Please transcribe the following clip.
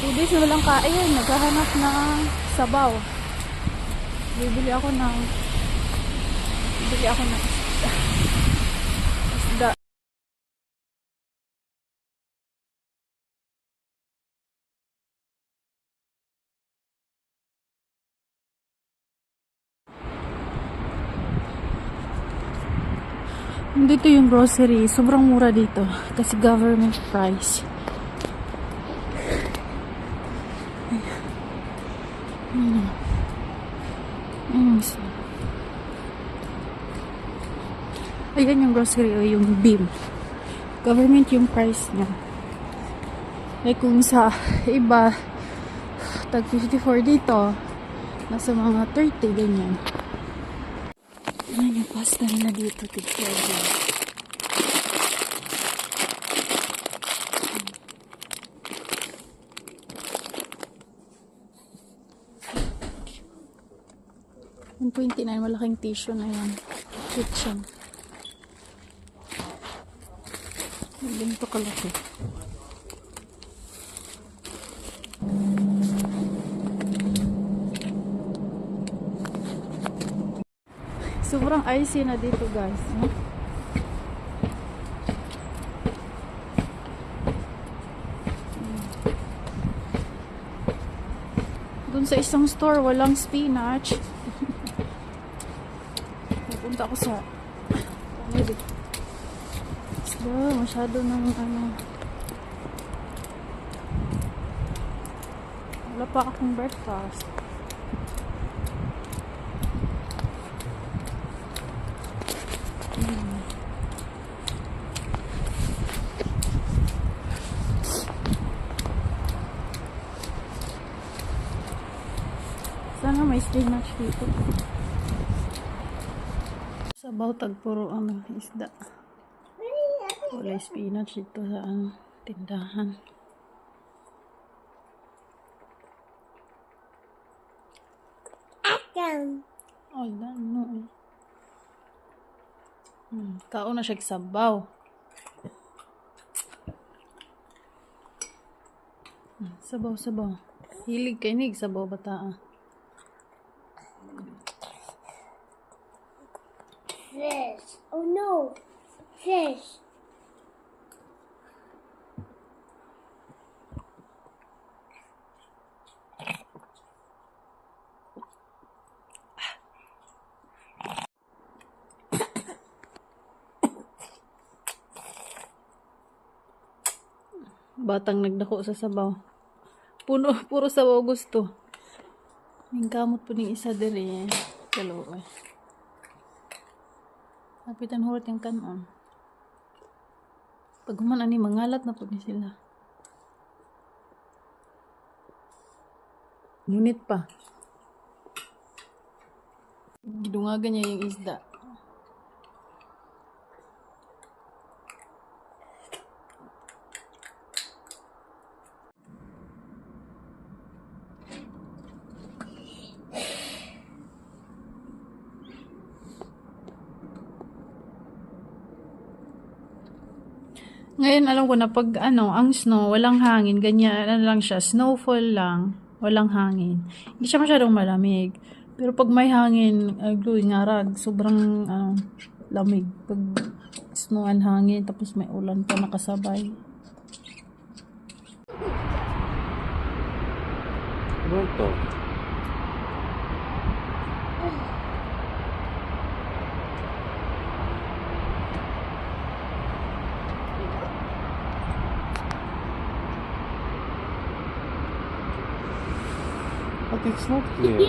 2 days na walang kain. Naghahanap ng sabaw. Bibili ako ng isda. Dito yung grocery. Sobrang mura dito. Kasi government price. Ayan yung grocery o yung beam. Government yung price niya. Eh kung sa iba, tag 54 dito, nasa mga 30 ganyan. Ayan yung pasta nila dito. $1.29, malaking tissue na yan. Kitchen. Ganito kalaki. Sobrang icy na dito, guys. No? Doon sa isang store, walang spinach. Pupunta ako sa masyado ng wala pa akong breakfast. Sana may spinach dito. Sabaw tagpuro ang isda. Wala spinach dito sa tindahan. Oh, no. Kaon na siya sabaw. Sabaw. Hilig kainig sabaw bata. Fish. Oh no. Fish. Batang nagdako sa sabaw. Puro sabaw gusto. Ning kamot po ning isa diri. Dalawa. Kapitan hurot yung kanon. Pag human ani mangalat na po ni sila. Ngunit pa. Gidungagan niya yung isda. Ngayon alam ko na pag ang snow, walang hangin, ganyan lang siya, snowfall lang, walang hangin. Hindi siya masyadong malamig. Pero pag may hangin, ngarag, sobrang lamig. Pag snow and hangin, tapos may ulan pa nakasabay. Ano ito? But it's not clear.